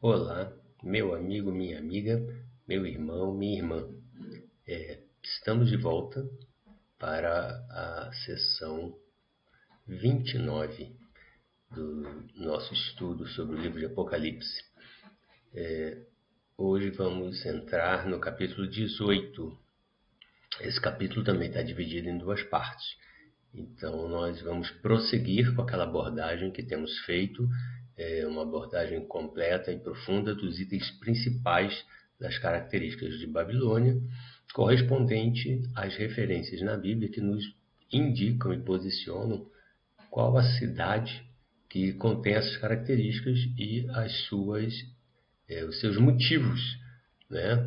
Olá, meu amigo, minha amiga, meu irmão, minha irmã. Estamos de volta para a sessão 29 do nosso estudo sobre o livro de Apocalipse. Hoje vamos entrar no capítulo 18. Esse capítulo também está dividido em duas partes. Então, nós vamos prosseguir com aquela abordagem que temos feito, uma abordagem completa e profunda dos itens principais das características de Babilônia, correspondente às referências na Bíblia que nos indicam e posicionam qual a cidade que contém essas características e os seus motivos, né,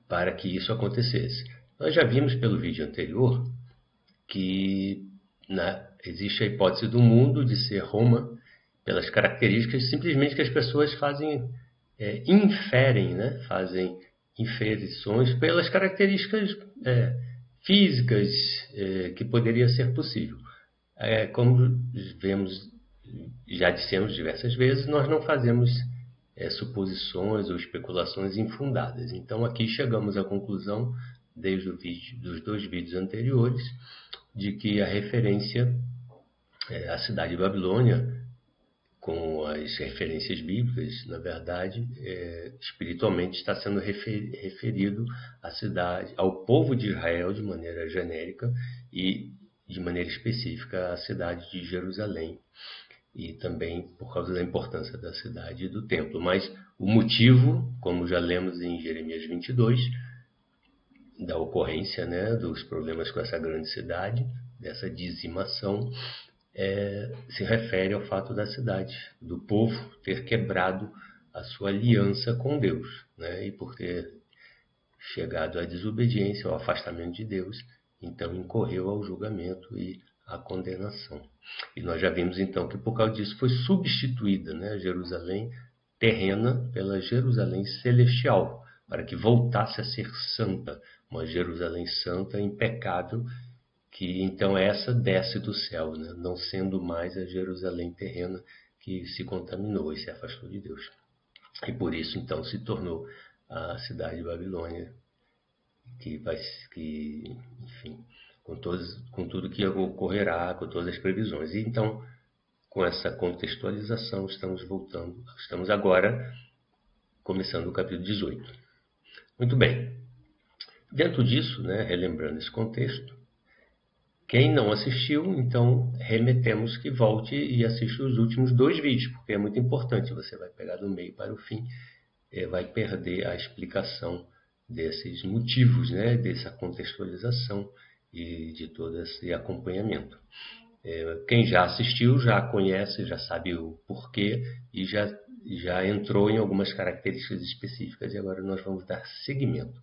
para que isso acontecesse. Nós já vimos pelo vídeo anterior que existe a hipótese do mundo de ser Roma pelas características simplesmente que as pessoas inferem, né? Fazem inferições pelas características físicas que poderia ser possível. Como já dissemos diversas vezes, nós não fazemos suposições ou especulações infundadas. Então aqui chegamos à conclusão, desde dos dois vídeos anteriores, de que a referência à cidade de Babilônia, com as referências bíblicas, na verdade, espiritualmente está sendo referido à cidade, ao povo de Israel de maneira genérica e de maneira específica à cidade de Jerusalém, e também por causa da importância da cidade e do templo. Mas o motivo, como já lemos em Jeremias 22, da ocorrência, né, dos problemas com essa grande cidade, dessa dizimação, se refere ao fato da cidade, do povo ter quebrado a sua aliança com Deus, né, e por ter chegado à desobediência, ao afastamento de Deus, então incorreu ao julgamento e à condenação. E nós já vimos então que por causa disso foi substituída, né, a Jerusalém terrena pela Jerusalém celestial, para que voltasse a ser santa, uma Jerusalém santa, impecável, que então essa desce do céu, né? Não sendo mais a Jerusalém terrena que se contaminou e se afastou de Deus. E por isso então se tornou a cidade de Babilônia, enfim, com tudo que ocorrerá, com todas as previsões. E então, com essa contextualização, estamos agora começando o capítulo 18. Muito bem. Dentro disso, né, relembrando esse contexto, quem não assistiu, então remetemos que volte e assista os últimos dois vídeos, porque é muito importante. Você vai pegar do meio para o fim, vai perder a explicação desses motivos, né, dessa contextualização e de todo esse acompanhamento. Quem já assistiu já conhece, já sabe o porquê e já entrou em algumas características específicas, e agora nós vamos dar seguimento.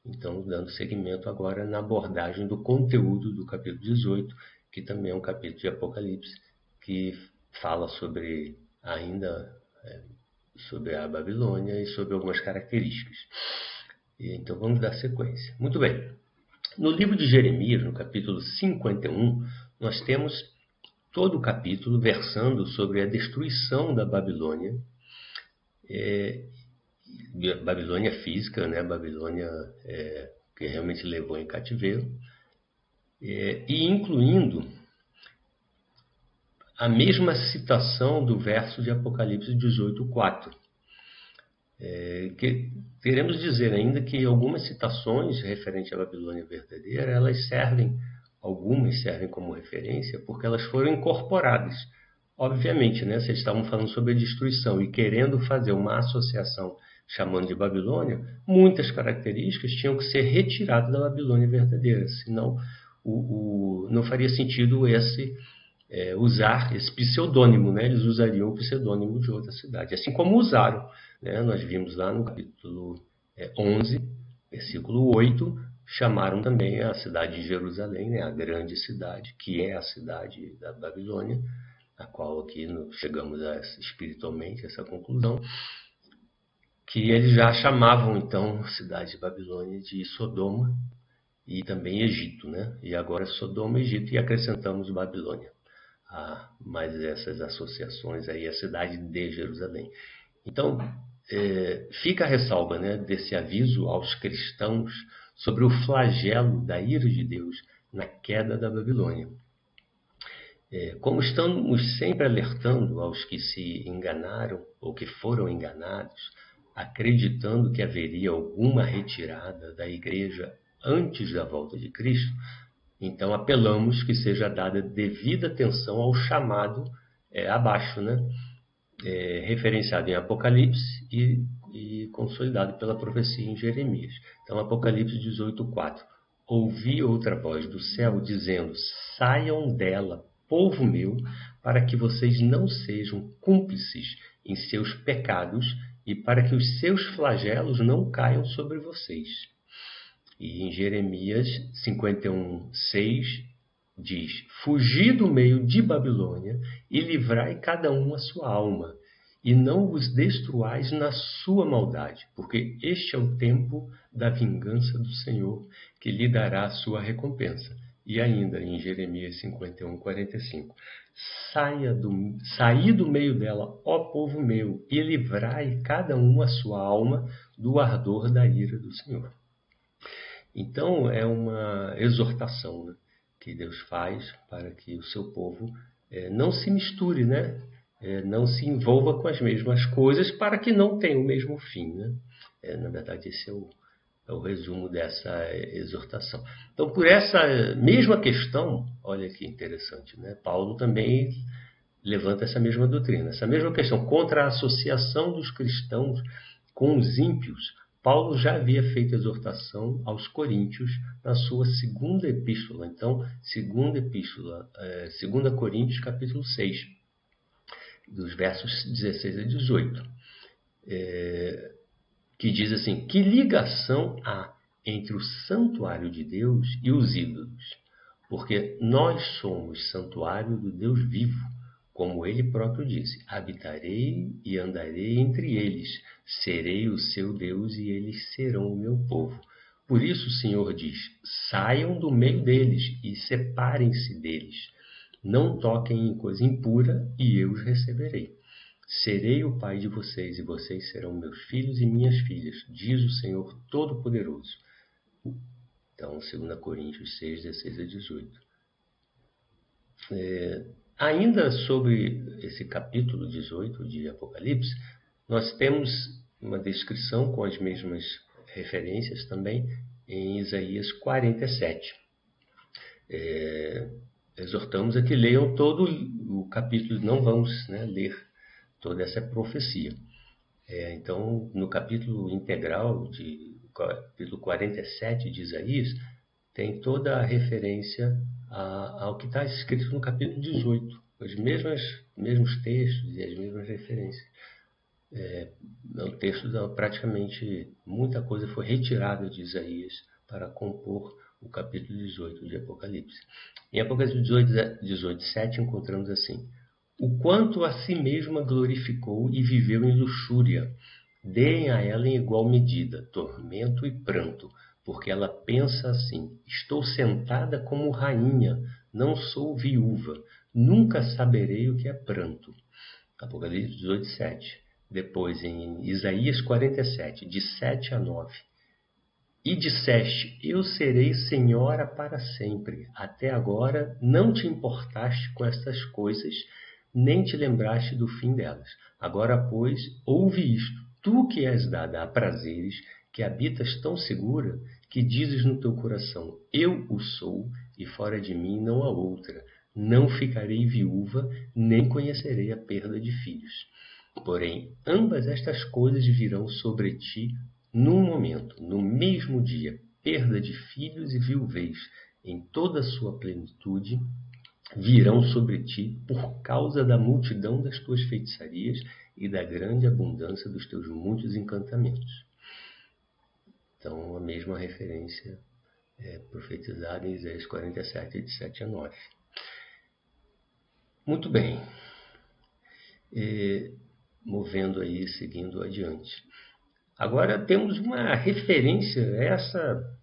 Então, dando seguimento agora na abordagem do conteúdo do capítulo 18, que também é um capítulo de Apocalipse, que fala sobre sobre a Babilônia e sobre algumas características. Então, vamos dar sequência. Muito bem. No livro de Jeremias, no capítulo 51, nós temos todo o capítulo versando sobre a destruição da Babilônia, Babilônia física, né? Babilônia que realmente levou em cativeiro, e incluindo a mesma citação do verso de Apocalipse 18:4. Que queremos dizer ainda que algumas citações referentes à Babilônia verdadeira, algumas servem como referência porque elas foram incorporadas. Obviamente, né, vocês estavam falando sobre a destruição e querendo fazer uma associação chamando de Babilônia, muitas características tinham que ser retiradas da Babilônia verdadeira, senão não faria sentido usar esse pseudônimo, né? Eles usariam o pseudônimo de outra cidade, assim como usaram, né? Nós vimos lá no capítulo 11, versículo 8, chamaram também a cidade de Jerusalém, né? A grande cidade, que é a cidade da Babilônia, a qual aqui chegamos espiritualmente a essa conclusão, que eles já chamavam então a cidade de Babilônia de Sodoma e também Egito, né? E agora Sodoma e Egito, e acrescentamos Babilônia. a mais essas associações aí, a cidade de Jerusalém. Então, fica a ressalva, né, desse aviso aos cristãos sobre o flagelo da ira de Deus na queda da Babilônia. Como estamos sempre alertando aos que se enganaram ou que foram enganados, acreditando que haveria alguma retirada da igreja antes da volta de Cristo, então apelamos que seja dada devida atenção ao chamado abaixo, né? Referenciado em Apocalipse e consolidado pela profecia em Jeremias. Então, Apocalipse 18:4. Ouvi outra voz do céu dizendo: saiam dela, povo meu, para que vocês não sejam cúmplices em seus pecados e para que os seus flagelos não caiam sobre vocês. E em Jeremias 51:6 diz: fugi do meio de Babilônia e livrai cada um a sua alma, e não os destruais na sua maldade, porque este é o tempo da vingança do Senhor, que lhe dará a sua recompensa. E ainda em Jeremias 51:45, saí do meio dela, ó povo meu, e livrai cada um a sua alma do ardor da ira do Senhor. Então é uma exortação, né, que Deus faz para que o seu povo não se misture, né? Não se envolva com as mesmas coisas para que não tenha o mesmo fim, né? Na verdade, esse é o resumo dessa exortação. Então, por essa mesma questão, olha que interessante, né? Paulo também levanta essa mesma doutrina, essa mesma questão contra a associação dos cristãos com os ímpios. Paulo já havia feito exortação aos coríntios na sua segunda epístola. Então, segunda epístola, 2 Coríntios, capítulo 6, dos versos 16 a 18, que diz assim: que ligação há entre o santuário de Deus e os ídolos? Porque nós somos santuário do Deus vivo, como ele próprio disse: habitarei e andarei entre eles, serei o seu Deus e eles serão o meu povo. Por isso o Senhor diz: saiam do meio deles e separem-se deles. Não toquem em coisa impura e eu os receberei. Serei o pai de vocês e vocês serão meus filhos e minhas filhas, diz o Senhor Todo-Poderoso. Então, 2 Coríntios 6, 16 a 18. Ainda sobre esse capítulo 18 de Apocalipse, nós temos uma descrição com as mesmas referências também em Isaías 47. Exortamos a que leiam todo o capítulo, não vamos ler toda essa profecia. Então, no capítulo integral, capítulo 47 de Isaías, tem toda a referência ao que está escrito no capítulo 18, os mesmos textos e as mesmas referências. O texto, praticamente, muita coisa foi retirada de Isaías para compor o capítulo 18 de Apocalipse. Em Apocalipse 18:7 encontramos assim: o quanto a si mesma glorificou e viveu em luxúria, deem a ela em igual medida tormento e pranto, porque ela pensa assim: estou sentada como rainha, não sou viúva, nunca saberei o que é pranto. Apocalipse 18:7. Depois em Isaías 47, de 7 a 9. E disseste: eu serei senhora para sempre. Até agora não te importaste com estas coisas, nem te lembraste do fim delas. Agora, pois, ouve isto, tu que és dada a prazeres, que habitas tão segura, que dizes no teu coração: eu o sou, e fora de mim não há outra. Não ficarei viúva, nem conhecerei a perda de filhos. Porém, ambas estas coisas virão sobre ti num momento, no mesmo dia: perda de filhos e viuvez, em toda a sua plenitude, virão sobre ti por causa da multidão das tuas feitiçarias e da grande abundância dos teus muitos encantamentos. Então, a mesma referência profetizada em Isaías 47, de 7 a 9. Muito bem. Movendo aí, seguindo adiante. Agora temos uma referência, essa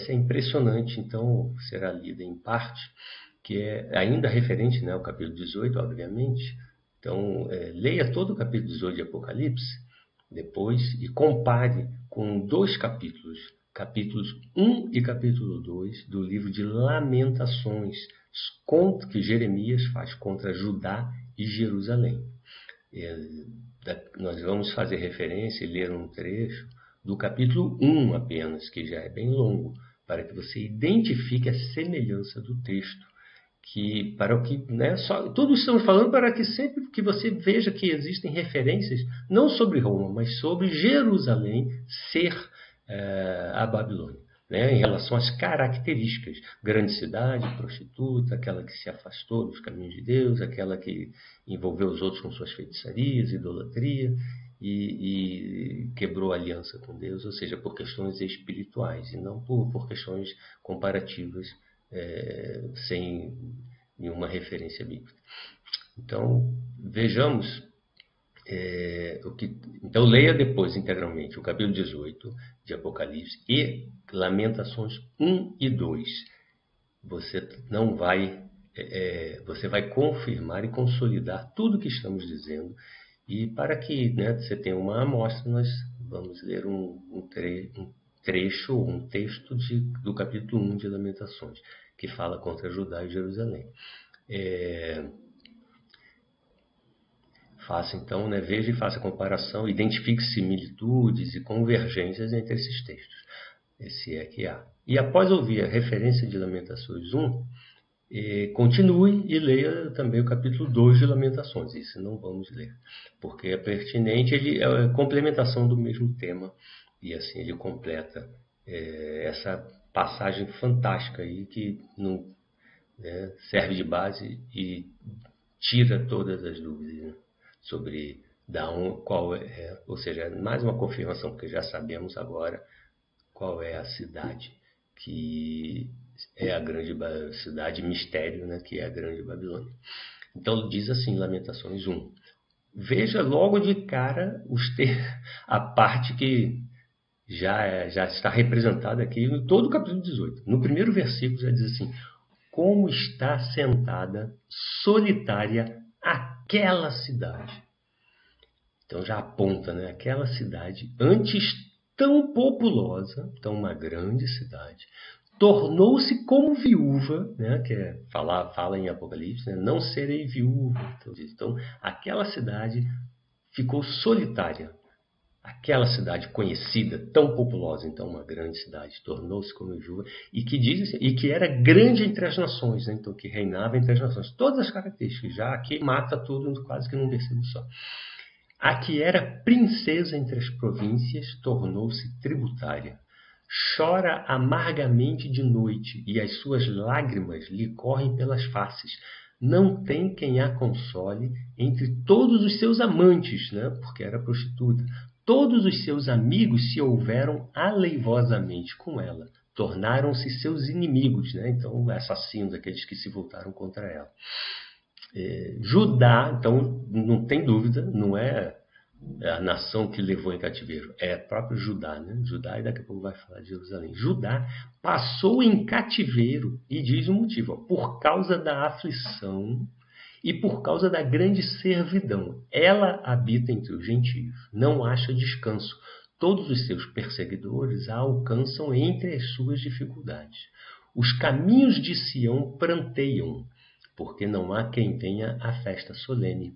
é impressionante, então será lida em parte, que é ainda referente, né, ao capítulo 18, obviamente. Então, leia todo o capítulo 18 de Apocalipse depois e compare com 2 capítulos, capítulos 1 e capítulo 2 do livro de Lamentações, que Jeremias faz contra Judá e Jerusalém. Nós vamos fazer referência e ler um trecho do capítulo 1 apenas, que já é bem longo, para que você identifique a semelhança do texto, que para o que, né, tudo estamos falando para que sempre que você veja que existem referências não sobre Roma, mas sobre Jerusalém ser a Babilônia, né, em relação às características: grande cidade, prostituta, aquela que se afastou dos caminhos de Deus, aquela que envolveu os outros com suas feitiçarias, idolatria e quebrou a aliança com Deus, ou seja, por questões espirituais e não por questões comparativas, sem nenhuma referência bíblica. Então, vejamos então leia depois integralmente o capítulo 18 de Apocalipse e Lamentações 1 e 2. Você não vai, você vai confirmar e consolidar tudo o que estamos dizendo. E para que, né, você tenha uma amostra, nós vamos ler um trecho, um texto do capítulo 1 de Lamentações, que fala contra Judá e Jerusalém. Faça então, né, veja e faça a comparação, identifique similitudes e convergências entre esses textos. Esse é que há. E após ouvir a referência de Lamentações 1, continue e leia também o capítulo 2 de Lamentações. Isso não vamos ler, porque é pertinente, ele é a complementação do mesmo tema, e assim ele completa essa passagem fantástica aí que não, né, serve de base e tira todas as dúvidas, né, sobre qual é, ou seja, mais uma confirmação, porque já sabemos agora qual é a cidade que é a grande cidade mistério, né, que é a grande Babilônia. Então diz assim, Lamentações 1. Veja logo de cara a parte que já está representada aqui em todo o capítulo 18. No primeiro versículo já diz assim: como está sentada solitária aquela cidade. Então já aponta, né, aquela cidade antes tão populosa, tão uma grande cidade, tornou-se como viúva, né, que fala em Apocalipse, né, não serei viúva. Então, aquela cidade ficou solitária. Aquela cidade conhecida, tão populosa, então uma grande cidade, tornou-se como viúva, e que era grande entre as nações, né, então que reinava entre as nações. Todas as características, já aqui mata tudo quase que num versículo só. A que era princesa entre as províncias tornou-se tributária. Chora amargamente de noite, e as suas lágrimas lhe correm pelas faces. Não tem quem a console entre todos os seus amantes, né? Porque era prostituta. Todos os seus amigos se houveram aleivosamente com ela. Tornaram-se seus inimigos, né? Então, assassinos, aqueles que se voltaram contra ela. Judá, então, não tem dúvida, não é a nação que levou em cativeiro, é próprio Judá, né? Judá, e daqui a pouco vai falar de Jerusalém. Judá passou em cativeiro, e diz o motivo, por causa da aflição e por causa da grande servidão. Ela habita entre os gentios, não acha descanso. Todos os seus perseguidores a alcançam entre as suas dificuldades. Os caminhos de Sião pranteiam, porque não há quem venha à festa solene.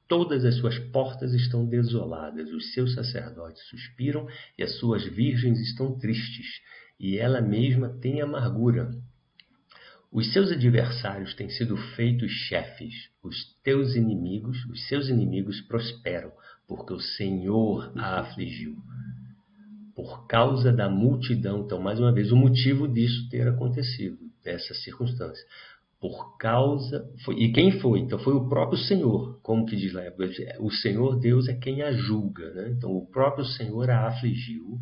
Todas as suas portas estão desoladas, os seus sacerdotes suspiram e as suas virgens estão tristes, e ela mesma tem amargura. Os seus adversários têm sido feitos chefes, os seus inimigos prosperam, porque o Senhor a afligiu. Por causa da multidão, então, mais uma vez, o motivo disso ter acontecido, dessa circunstância. E quem foi? Então foi o próprio Senhor, como que diz lá, o Senhor Deus é quem a julga, né? Então o próprio Senhor a afligiu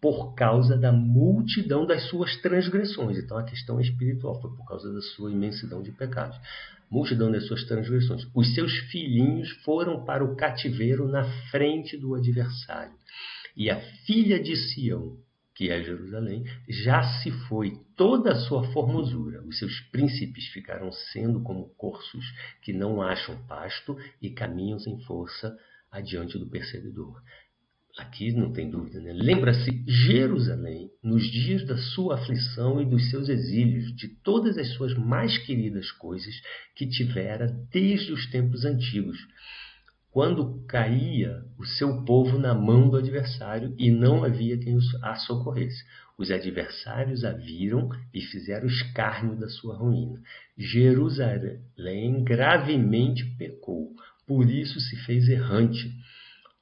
por causa da multidão das suas transgressões. Então a questão espiritual foi por causa da sua imensidão de pecados. Multidão das suas transgressões. Os seus filhinhos foram para o cativeiro na frente do adversário. E a filha de Sião, que é Jerusalém, já se foi. toda a sua formosura. Os seus príncipes ficaram sendo como corços que não acham pasto e caminham sem força adiante do perseguidor. Aqui não tem dúvida, né? Lembra-se Jerusalém, nos dias da sua aflição e dos seus exílios, de todas as suas mais queridas coisas que tivera desde os tempos antigos, quando caía o seu povo na mão do adversário e não havia quem a socorresse. Os adversários a viram e fizeram escárnio da sua ruína. Jerusalém gravemente pecou, por isso se fez errante.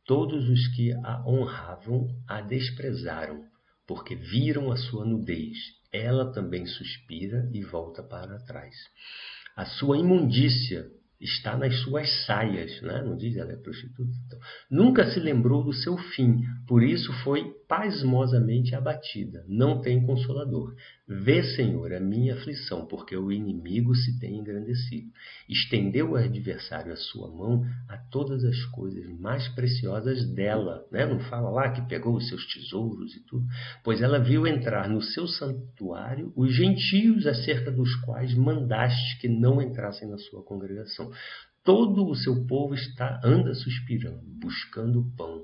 Todos os que a honravam a desprezaram, porque viram a sua nudez. Ela também suspira e volta para trás. A sua imundícia está nas suas saias, né? Não diz ela é prostituta? Então, nunca se lembrou do seu fim, por isso foi pasmosamente abatida. Não tem consolador. Vê, Senhor, a minha aflição, porque o inimigo se tem engrandecido. Estendeu o adversário a sua mão a todas as coisas mais preciosas dela. Né? Não fala lá que pegou os seus tesouros e tudo. Pois ela viu entrar no seu santuário os gentios acerca dos quais mandaste que não entrassem na sua congregação. Todo o seu povo anda suspirando, buscando pão.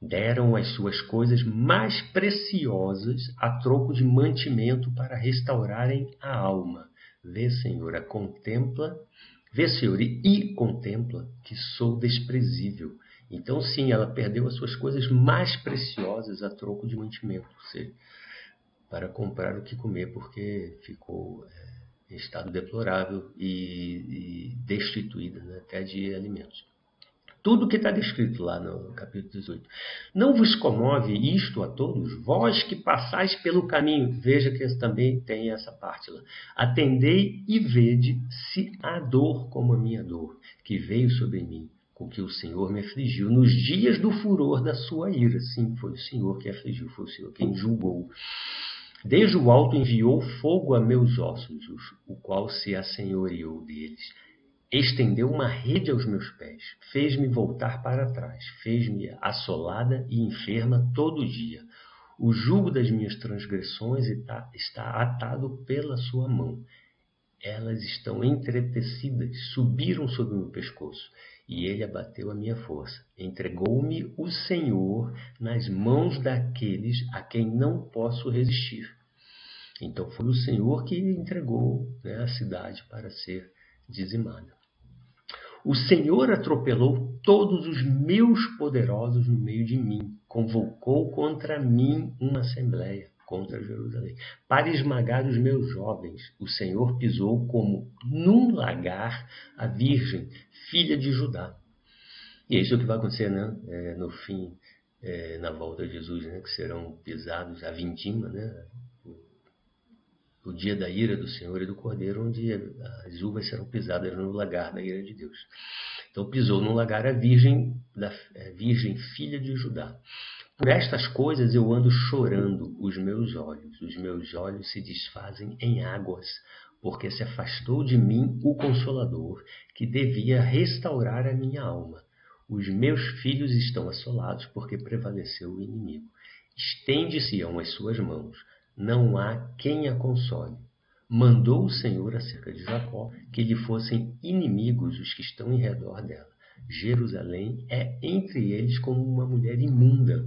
Deram as suas coisas mais preciosas a troco de mantimento para restaurarem a alma. Vê, Senhor, e contempla que sou desprezível. Então, sim, ela perdeu as suas coisas mais preciosas a troco de mantimento, ou seja, para comprar o que comer, porque ficou em estado deplorável e destituída, né, até de alimentos. Tudo que está descrito lá no capítulo 18. Não vos comove isto a todos? Vós que passais pelo caminho. Veja que também tem essa parte lá. Atendei e vede se há dor como a minha dor, que veio sobre mim, com que o Senhor me afligiu nos dias do furor da sua ira. Sim, foi o Senhor que afligiu, foi o Senhor quem julgou. Desde o alto enviou fogo a meus ossos, o qual se assenhoreou deles. Estendeu uma rede aos meus pés, fez-me voltar para trás, fez-me assolada e enferma todo dia. O jugo das minhas transgressões está atado pela sua mão. Elas estão entretecidas, subiram sobre o meu pescoço, e ele abateu a minha força. Entregou-me o Senhor nas mãos daqueles a quem não posso resistir. Então foi o Senhor que entregou, né, a cidade para ser dizimada. O Senhor atropelou todos os meus poderosos no meio de mim, convocou contra mim uma assembleia, contra Jerusalém, para esmagar os meus jovens. O Senhor pisou como num lagar a virgem, filha de Judá. E é isso que vai acontecer, né? No fim, na volta de Jesus, né? Que serão pisados a vindima, né? O dia da ira do Senhor e do Cordeiro, onde as uvas serão pisadas no lagar da ira de Deus. Então pisou no lagar a virgem filha de Judá. Por estas coisas eu ando chorando os meus olhos se desfazem em águas, porque se afastou de mim o Consolador, que devia restaurar a minha alma. Os meus filhos estão assolados, porque prevaleceu o inimigo. Estende-se-ão as suas mãos, não há quem a console. Mandou o Senhor acerca de Jacó que lhe fossem inimigos os que estão em redor dela. Jerusalém é entre eles como uma mulher imunda,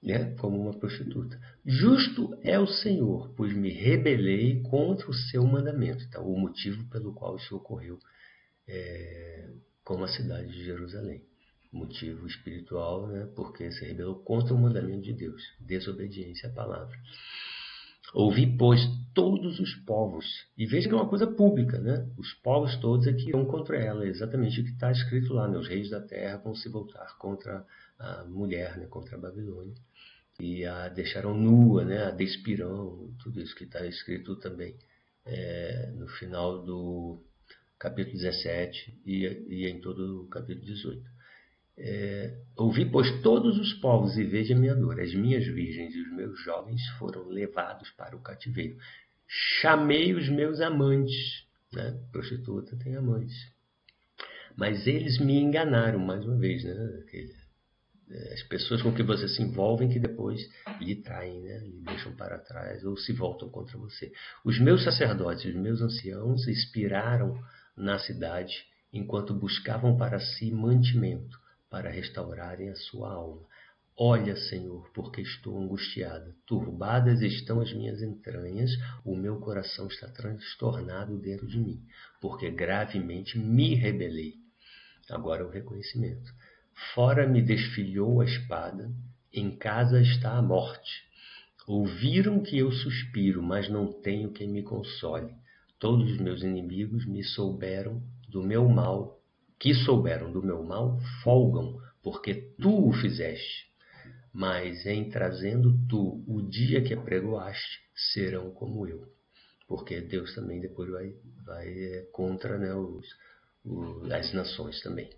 né? Como uma prostituta. Justo é o Senhor, pois me rebelei contra o seu mandamento. Então, o motivo pelo qual isso ocorreu com a cidade de Jerusalém. Motivo espiritual, né? Porque se rebelou contra o mandamento de Deus, desobediência à palavra. Ouvi, pois, todos os povos, e veja que é uma coisa pública, né? Os povos todos é que irão contra ela, é exatamente o que está escrito lá, né? Os reis da terra vão se voltar contra a mulher, né? Contra a Babilônia, e a deixarão nua, né? A despirão, tudo isso que está escrito também no final do capítulo 17 e em todo o capítulo 18. Ouvi, pois, todos os povos e veja minha dor. As minhas virgens e os meus jovens foram levados para o cativeiro. Chamei os meus amantes, né? Prostituta tem amantes. Mas eles me enganaram, mais uma vez, né? as pessoas com que você se envolve que depois lhe traem, né? Lhe deixam para trás ou se voltam contra você. Os meus sacerdotes, os meus anciãos expiraram na cidade enquanto buscavam para si mantimento para restaurarem a sua alma. Olha, Senhor, porque estou angustiada. Turbadas estão as minhas entranhas, o meu coração está transtornado dentro de mim, porque gravemente me rebelei. Agora o reconhecimento. Fora me desfilhou a espada, em casa está a morte. Ouviram que eu suspiro, mas não tenho quem me console. Todos os meus inimigos souberam do meu mal, folgam, porque tu o fizeste. Mas em trazendo tu o dia que apregoaste, serão como eu. Porque Deus também depois vai contra, né, as nações também.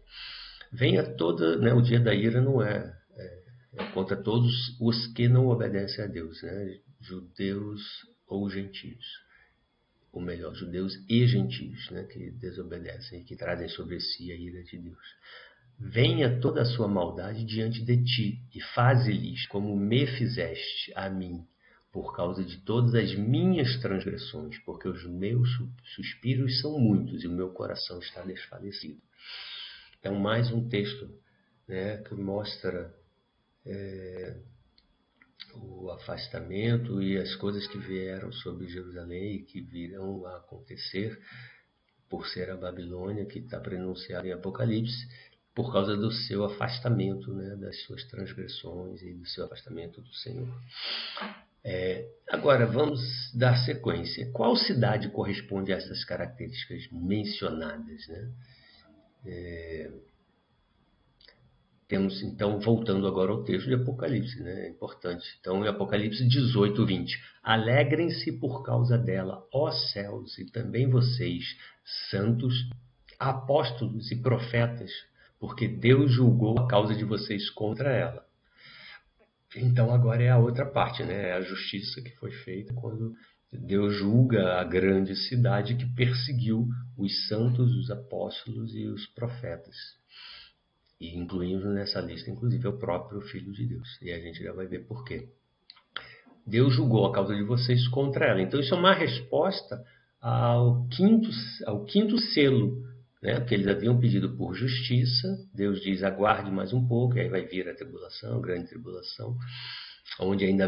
Venha toda, né, o dia da ira não é contra todos os que não obedecem a Deus, né, judeus ou gentios. Ou melhor, judeus e gentios, né, que desobedecem e que trazem sobre si a ira de Deus. Venha toda a sua maldade diante de ti e faze-lhes como me fizeste a mim, por causa de todas as minhas transgressões, porque os meus suspiros são muitos e o meu coração está desfalecido. Então, mais um texto, né, que mostra o afastamento e as coisas que vieram sobre Jerusalém e que virão a acontecer por ser a Babilônia, que está pronunciada em Apocalipse, por causa do seu afastamento, né, das suas transgressões e do seu afastamento do Senhor. Agora, vamos dar sequência. Qual cidade corresponde a essas características mencionadas, né? Temos, então, voltando agora ao texto de Apocalipse, né? É importante. Então, em Apocalipse 18, 20. Alegrem-se por causa dela, ó céus, e também vocês, santos, apóstolos e profetas, porque Deus julgou a causa de vocês contra ela. Então, agora é a outra parte, né? É a justiça que foi feita quando Deus julga a grande cidade que perseguiu os santos, os apóstolos e os profetas. E incluindo nessa lista, inclusive, o próprio Filho de Deus. E a gente já vai ver por quê. Deus julgou a causa de vocês contra ela. Então, isso é uma resposta ao quinto selo, né? Porque eles haviam pedido por justiça. Deus diz, aguarde mais um pouco, e aí vai vir a tribulação, a grande tribulação, onde ainda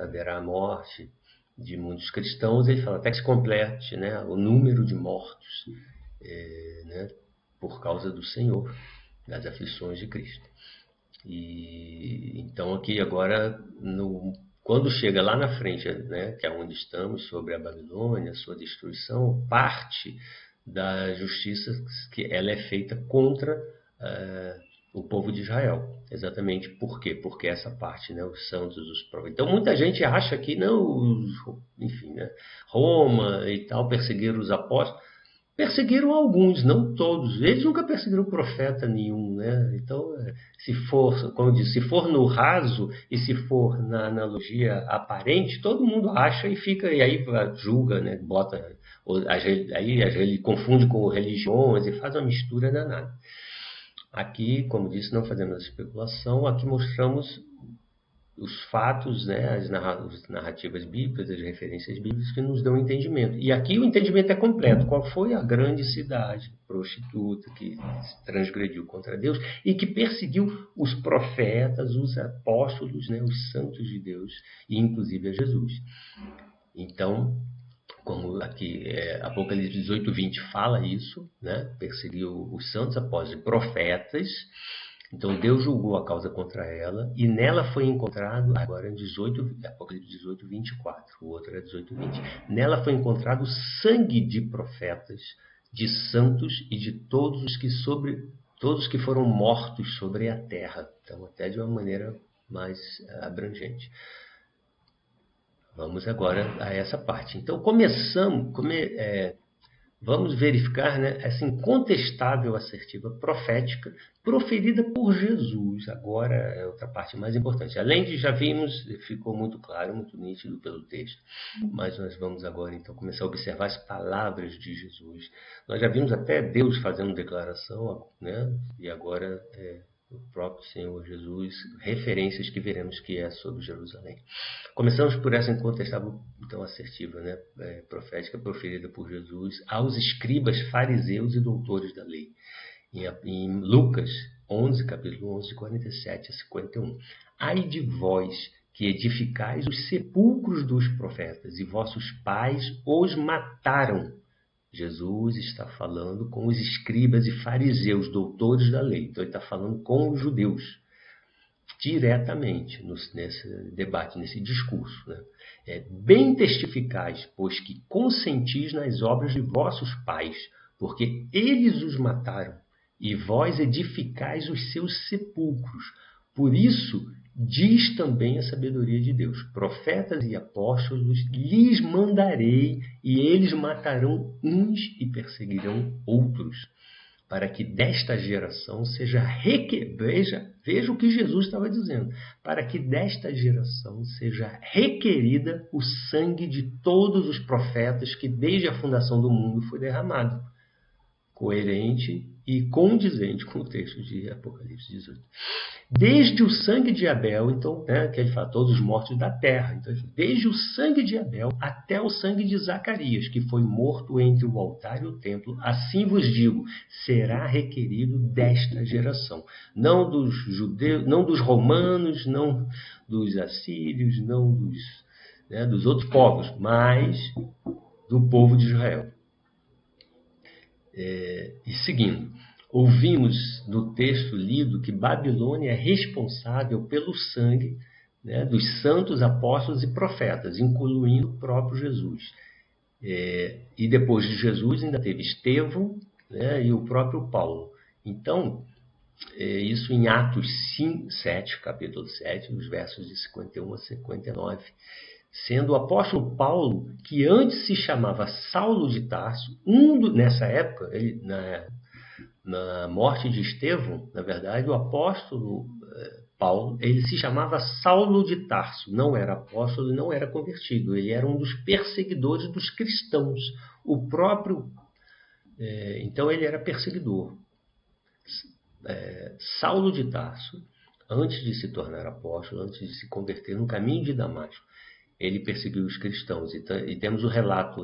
haverá a morte de muitos cristãos. Ele fala até que se complete, né, o número de mortos, né, por causa do Senhor, das aflições de Cristo. E então aqui agora, quando chega lá na frente, né, que é onde estamos, sobre a Babilônia, sua destruição, parte da justiça que ela é feita contra o povo de Israel. Exatamente por quê? Porque essa parte, né, os santos, os profetas. Então muita gente acha que não, enfim, né, Roma e tal perseguiram os apóstolos. Perseguiram alguns, não todos. Eles nunca perseguiram profeta nenhum, né? Então, se for, como eu disse, se for no raso e se for na analogia aparente, todo mundo acha e fica, e aí julga, né? Bota, aí ele confunde com religiões e faz uma mistura danada. Aqui, como disse, não fazemos especulação, aqui mostramos os fatos, né, as narrativas bíblicas, as referências bíblicas que nos dão entendimento. E aqui o entendimento é completo. Qual foi a grande cidade prostituta que transgrediu contra Deus e que perseguiu os profetas, os apóstolos, né, os santos de Deus, e inclusive a Jesus. Então, como aqui Apocalipse 18, 20 fala isso, né, perseguiu os santos apóstolos e profetas. Então Deus julgou a causa contra ela e nela foi encontrado, agora em Apocalipse 18, 24, o outro é 18, 20. Nela foi encontrado sangue de profetas, de santos e de todos os que foram mortos sobre a terra. Então até de uma maneira mais abrangente. Vamos agora a essa parte. Então vamos verificar, né, essa incontestável assertiva profética proferida por Jesus. Agora é outra parte mais importante. Além de já vimos, ficou muito claro, muito nítido pelo texto, mas nós vamos agora então começar a observar as palavras de Jesus. Nós já vimos até Deus fazendo declaração, né, e agora o próprio Senhor Jesus, referências que veremos que é sobre Jerusalém. Começamos por essa incontestável, então, assertiva, né, profética proferida por Jesus aos escribas, fariseus e doutores da lei. Em Lucas 11, capítulo 11, de 47 a 51. Ai de vós que edificais os sepulcros dos profetas, e vossos pais os mataram. Jesus está falando com os escribas e fariseus, doutores da lei. Então ele está falando com os judeus, diretamente, nesse debate, nesse discurso. Né? Bem testificais, pois que consentis nas obras de vossos pais, porque eles os mataram, e vós edificais os seus sepulcros. Por isso, diz também a sabedoria de Deus: profetas e apóstolos lhes mandarei, e eles matarão uns e perseguirão outros, para que desta geração seja veja o que Jesus estava dizendo, para que desta geração seja requerida o sangue de todos os profetas que desde a fundação do mundo foi derramado. Coerente e condizente com o texto de Apocalipse 18. Desde o sangue de Abel, então, né, que ele fala, todos os mortos da terra. Então, desde o sangue de Abel até o sangue de Zacarias, que foi morto entre o altar e o templo, assim vos digo, será requerido desta geração. Não dos judeus, não dos romanos, não dos assírios, não dos outros povos, mas do povo de Israel. E seguindo, ouvimos no texto lido que Babilônia é responsável pelo sangue, né, dos santos apóstolos e profetas, incluindo o próprio Jesus. E depois de Jesus ainda teve Estevão, né, e o próprio Paulo. Então, isso em Atos 7, capítulo 7, os versos de 51 a 59. Sendo o apóstolo Paulo, que antes se chamava Saulo de Tarso, nessa época, na morte de Estevão, na verdade, o apóstolo Paulo, ele se chamava Saulo de Tarso, não era apóstolo e não era convertido, ele era um dos perseguidores dos cristãos. Então ele era perseguidor. Saulo de Tarso, antes de se tornar apóstolo, antes de se converter no caminho de Damasco, ele perseguiu os cristãos. E temos o relato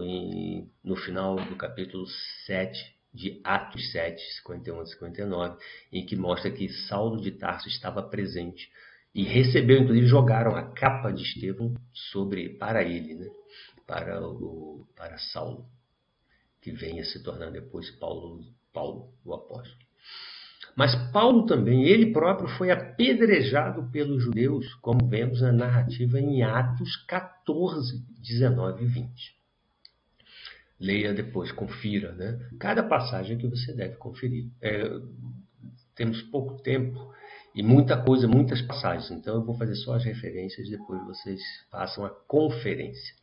no final do capítulo 7, de Atos 7, 51 a 59, em que mostra que Saulo de Tarso estava presente e recebeu, inclusive jogaram a capa de Estevão para ele, né? para Saulo, que vem a se tornar depois Paulo, o apóstolo. Mas Paulo também, ele próprio foi apedrejado pelos judeus, como vemos na narrativa em Atos 14, 19 e 20. Leia depois, confira, né? Cada passagem que você deve conferir. Temos pouco tempo e muita coisa, muitas passagens, então eu vou fazer só as referências, depois vocês façam a conferência.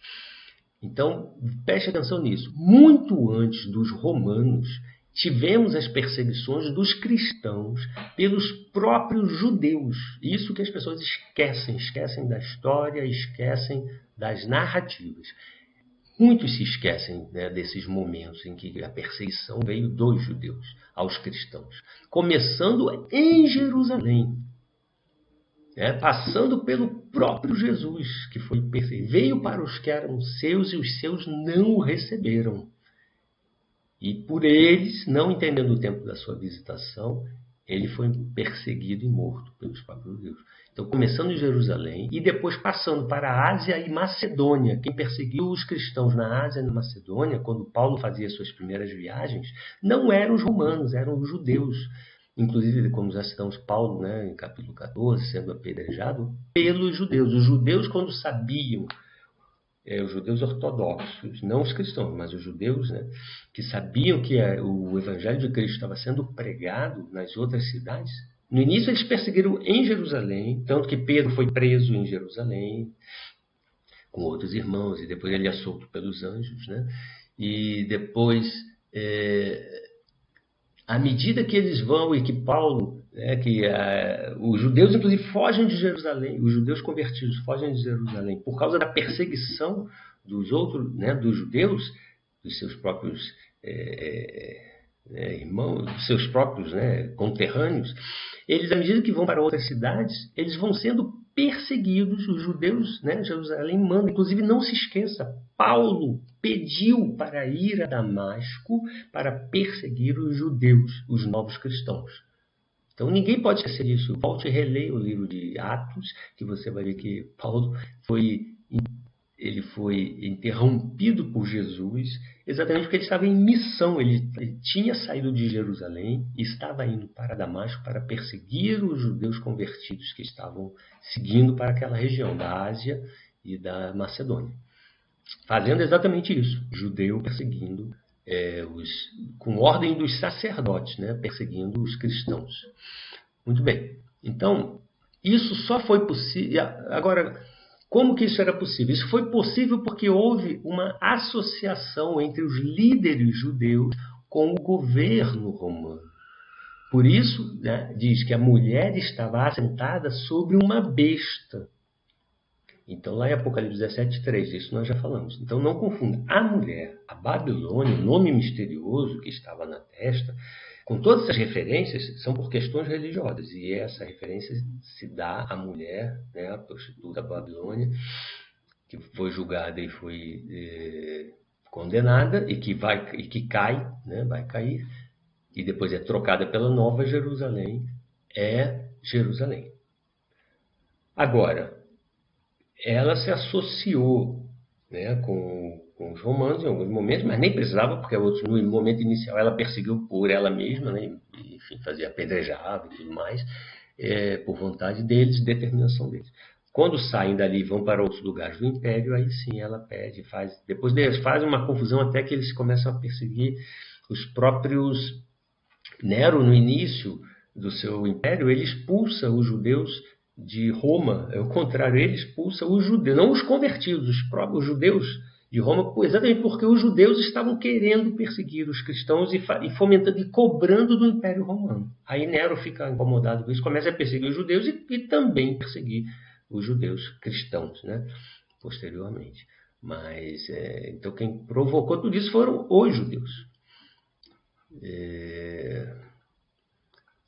Então, preste atenção nisso. Muito antes dos romanos, tivemos as perseguições dos cristãos pelos próprios judeus. Isso que as pessoas esquecem da história, esquecem das narrativas. Muitos se esquecem, né, desses momentos em que a perseguição veio dos judeus aos cristãos. Começando em Jerusalém, né, passando pelo próprio Jesus, que foi perseguido. Veio para os que eram seus e os seus não o receberam. E por eles, não entendendo o tempo da sua visitação, ele foi perseguido e morto pelos próprios judeus. Então, começando em Jerusalém e depois passando para a Ásia e Macedônia. Quem perseguiu os cristãos na Ásia e na Macedônia, quando Paulo fazia suas primeiras viagens, não eram os romanos, eram os judeus. Inclusive, como já citamos Paulo, né, em capítulo 14, sendo apedrejado pelos judeus. Os judeus, quando sabiam, os judeus ortodoxos, não os cristãos, mas os judeus, né, que sabiam que o evangelho de Cristo estava sendo pregado nas outras cidades, no início eles perseguiram em Jerusalém, tanto que Pedro foi preso em Jerusalém com outros irmãos, e depois ele é solto pelos anjos, né? E depois, à medida que eles vão e que Paulo, os judeus inclusive fogem de Jerusalém, os judeus convertidos fogem de Jerusalém por causa da perseguição dos outros, né, dos judeus, dos seus próprios irmãos, seus próprios, conterrâneos, eles, à medida que vão para outras cidades, eles vão sendo perseguidos. Os judeus, Jerusalém manda, inclusive não se esqueça, Paulo pediu para ir a Damasco para perseguir os judeus, os novos cristãos. Então ninguém pode esquecer disso. Volte e releia o livro de Atos, que você vai ver que Paulo foi interrompido por Jesus, exatamente porque ele estava em missão. Ele tinha saído de Jerusalém e estava indo para Damasco para perseguir os judeus convertidos que estavam seguindo para aquela região da Ásia e da Macedônia. Fazendo exatamente isso, judeu perseguindo, com ordem dos sacerdotes, perseguindo os cristãos. Muito bem. Então, isso só foi possível. Agora, como que isso era possível? Isso foi possível porque houve uma associação entre os líderes judeus com o governo romano. Por isso, diz que a mulher estava assentada sobre uma besta. Então, lá em Apocalipse 17:3, isso nós já falamos. Então, não confunda. A mulher, a Babilônia, o nome misterioso que estava na testa, com todas essas referências, são por questões religiosas. E essa referência se dá à mulher, a prostituta da Babilônia, que foi julgada e foi condenada, e que cai, vai cair, e depois é trocada pela Nova Jerusalém, é Jerusalém. Agora, ela se associou com os romanos em alguns momentos, mas nem precisava, porque no momento inicial ela perseguiu por ela mesma, enfim, fazia apedrejava e tudo mais, por vontade deles, determinação deles. Quando saem dali e vão para outros lugares do império, aí sim ela pede, depois faz uma confusão até que eles começam a perseguir os próprios. Nero, no início do seu império, ele expulsa os judeus de Roma. É o contrário, ele expulsa os judeus, não os convertidos, os próprios judeus de Roma, exatamente porque os judeus estavam querendo perseguir os cristãos e fomentando e cobrando do Império Romano. Aí Nero fica incomodado com isso, começa a perseguir os judeus e também perseguir os judeus cristãos, posteriormente. Mas, então, quem provocou tudo isso foram os judeus.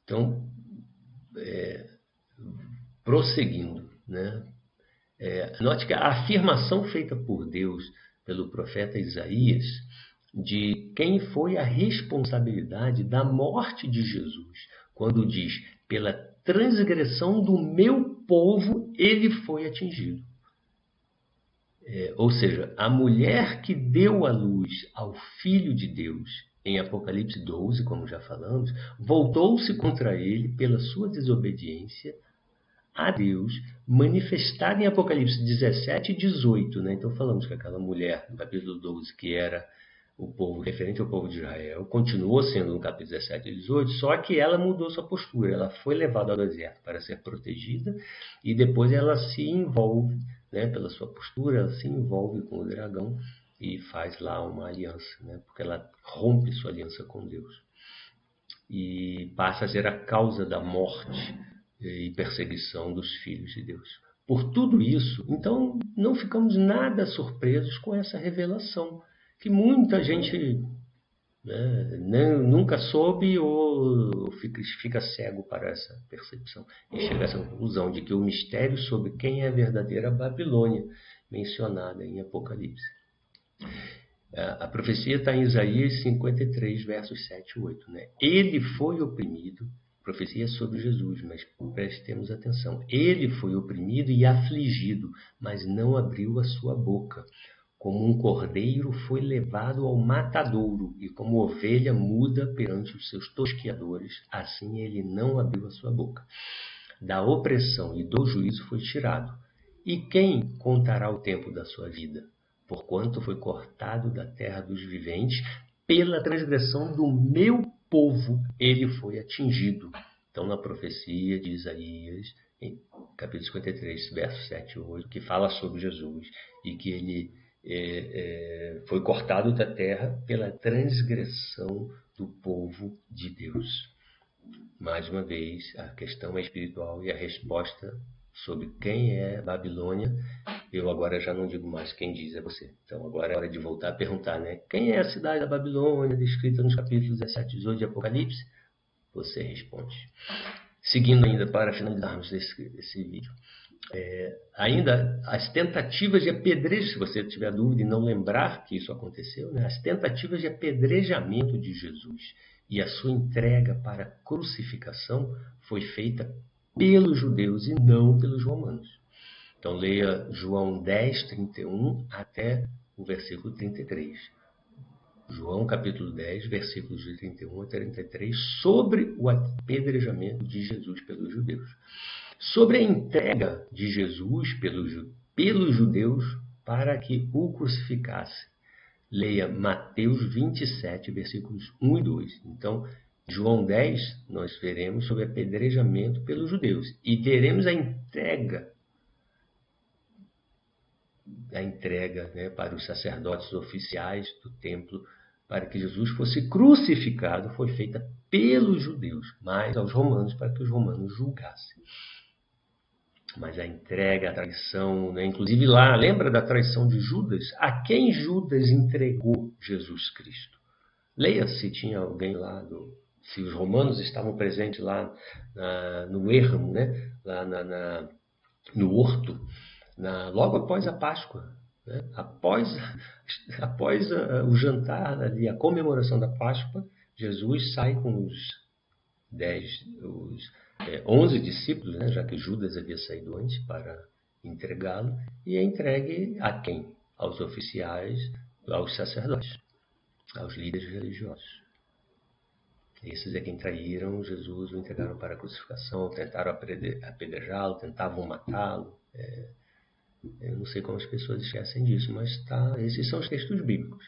Então, prosseguindo, note que a afirmação feita por Deus pelo profeta Isaías de quem foi a responsabilidade da morte de Jesus, quando diz, pela transgressão do meu povo ele foi atingido. Ou seja, a mulher que deu à luz ao Filho de Deus, em Apocalipse 12, como já falamos, voltou-se contra ele pela sua desobediência a Deus, manifestada em Apocalipse 17 e 18. Então falamos que aquela mulher, no capítulo 12, que era o povo referente ao povo de Israel, continuou sendo no capítulo 17 e 18, só que ela mudou sua postura. Ela foi levada ao deserto para ser protegida e depois ela se envolve, pela sua postura, ela se envolve com o dragão e faz lá uma aliança, porque ela rompe sua aliança com Deus e passa a ser a causa da morte e perseguição dos filhos de Deus. Por tudo isso, então, não ficamos nada surpresos com essa revelação, que muita gente nunca soube ou fica cego para essa percepção e chega a essa conclusão de que o mistério sobre quem é a verdadeira Babilônia, mencionada em Apocalipse. A profecia está em Isaías 53, versos 7 e 8. Ele foi oprimido, profecia sobre Jesus, mas prestemos atenção. Ele foi oprimido e afligido, mas não abriu a sua boca. Como um cordeiro foi levado ao matadouro, e como ovelha muda perante os seus tosqueadores, assim ele não abriu a sua boca. Da opressão e do juízo foi tirado. E quem contará o tempo da sua vida? Porquanto foi cortado da terra dos viventes, pela transgressão do meu povo ele foi atingido. Então, na profecia de Isaías, em capítulo 53, versos 7 e 8, que fala sobre Jesus e que ele foi cortado da terra pela transgressão do povo de Deus. Mais uma vez, a questão é espiritual e a resposta sobre quem é Babilônia, eu agora já não digo mais quem diz, é você. Então agora é hora de voltar a perguntar, né? Quem é a cidade da Babilônia, descrita nos capítulos 17 e 18 de Apocalipse? Você responde. Seguindo ainda, para finalizarmos esse vídeo. Ainda as tentativas de apedrejamento, se você tiver dúvida e não lembrar que isso aconteceu, né? As tentativas de apedrejamento de Jesus e a sua entrega para a crucificação foi feita pelos judeus e não pelos romanos. Então leia João 10, 31 até o versículo 33. João capítulo 10, versículos de 31 a 33, sobre o apedrejamento de Jesus pelos judeus. Sobre a entrega de Jesus pelos judeus para que o crucificasse. Leia Mateus 27, versículos 1 e 2. Então, João 10, nós veremos sobre apedrejamento pelos judeus. E veremos a entrega, né, para os sacerdotes oficiais do templo, para que Jesus fosse crucificado, foi feita pelos judeus, mas aos romanos, para que os romanos julgassem. Mas a entrega, a traição, né? Inclusive lá, lembra da traição de Judas? A quem Judas entregou Jesus Cristo? Leia se tinha alguém lá, se os romanos estavam presentes lá no ermo, né? Lá no horto, logo após a Páscoa. Né? Após o jantar ali, a comemoração da Páscoa, Jesus sai com os 11 discípulos, né, já que Judas havia saído antes para entregá-lo, e é entregue a quem? Aos oficiais, aos sacerdotes, aos líderes religiosos. Esses é quem traíram Jesus, o entregaram para a crucificação, tentaram apedrejá-lo, tentavam matá-lo. Eu não sei como as pessoas esquecem disso, mas esses são os textos bíblicos.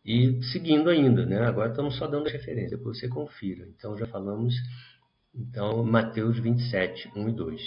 E seguindo ainda, né? Agora estamos só dando referência, depois você confira. Então já falamos, Mateus 27, 1 e 2.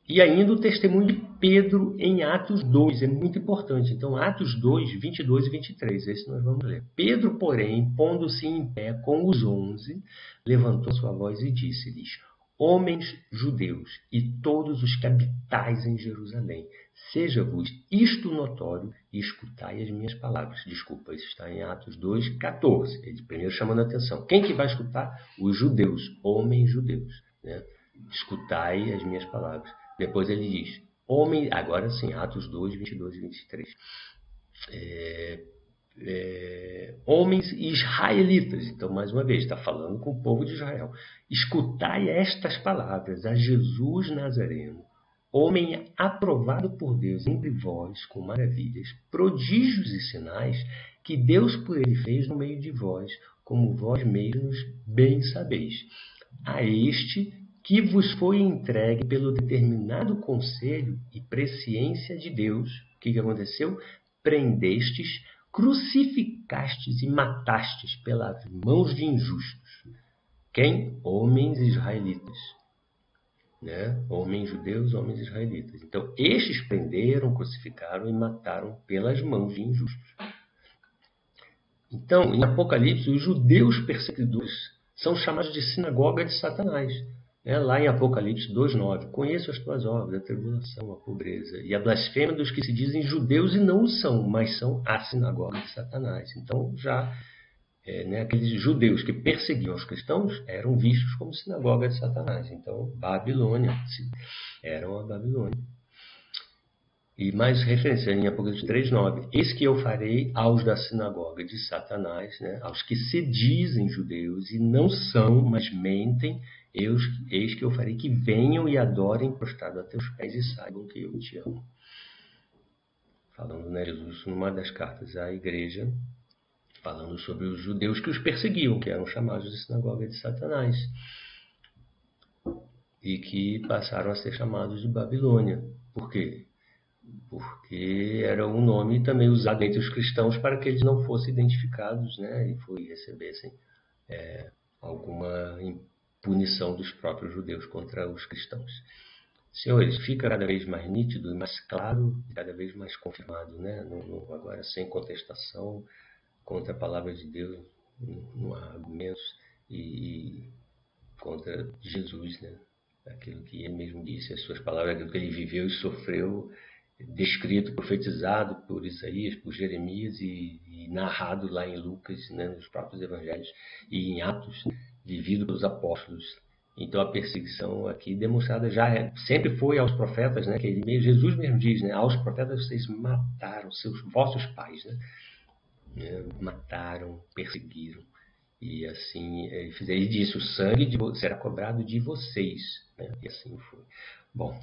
E ainda o testemunho de Pedro em Atos 2, é muito importante. Então Atos 2, 22 e 23, esse nós vamos ler. Pedro, porém, pondo-se em pé com os 11, levantou sua voz e disse-lhes: Homens judeus e todos os que habitais em Jerusalém, seja-vos isto notório e escutai as minhas palavras. Desculpa, isso está em Atos 2, 14. Ele primeiro chamando a atenção. Quem que vai escutar? Os judeus, homens judeus. Né? Escutai as minhas palavras. Depois ele diz, agora sim, Atos 2, 22 e 23. Homens israelitas. Então, mais uma vez, está falando com o povo de Israel. Escutai estas palavras a Jesus Nazareno, homem aprovado por Deus entre vós com maravilhas, prodígios e sinais que Deus por ele fez no meio de vós, como vós mesmos bem sabeis. A este que vos foi entregue pelo determinado conselho e presciência de Deus, o que aconteceu? Prendestes, crucificastes e matastes pelas mãos de injustos. Quem? Homens israelitas. Né? Homens judeus, homens israelitas. Então, estes prenderam, crucificaram e mataram pelas mãos de injustos. Então, em Apocalipse, os judeus perseguidores são chamados de sinagoga de Satanás. Lá em Apocalipse 2,9, conheço as tuas obras, a tribulação, a pobreza e a blasfêmia dos que se dizem judeus e não o são, mas são a sinagoga de Satanás. Então, já aqueles judeus que perseguiam os cristãos eram vistos como sinagoga de Satanás. Então, Babilônia, eram a Babilônia. E mais referência em Apocalipse 3,9. Eis que eu farei aos da sinagoga de Satanás, né, aos que se dizem judeus e não são, mas mentem, eis que eu farei que venham e adorem prostrado a teus pés e saibam que eu te amo. Falando, né, Jesus, numa das cartas à igreja, falando sobre os judeus que os perseguiam, que eram chamados de sinagoga de Satanás, e que passaram a ser chamados de Babilônia. Por quê? Porque era um nome também usado entre os cristãos para que eles não fossem identificados, né, e recebessem alguma punição dos próprios judeus contra os cristãos. Senhores, fica cada vez mais nítido e mais claro, cada vez mais confirmado, né? Agora sem contestação, contra a palavra de Deus, não há argumentos, e contra Jesus, né? aquilo que ele mesmo disse, as suas palavras, aquilo que ele viveu e sofreu, descrito, profetizado por Isaías, por Jeremias e narrado lá em Lucas, né, nos próprios evangelhos e em Atos, vivido pelos apóstolos. Então a perseguição aqui demonstrada sempre foi aos profetas, né, que Jesus mesmo diz, né, aos profetas vocês mataram vossos pais, né, mataram, perseguiram. E assim, ele disse, o sangue será cobrado de vocês, né? E assim foi. Bom,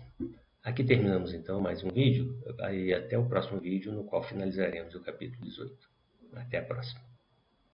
aqui terminamos então mais um vídeo, e até o próximo vídeo no qual finalizaremos o capítulo 18. Até a próxima.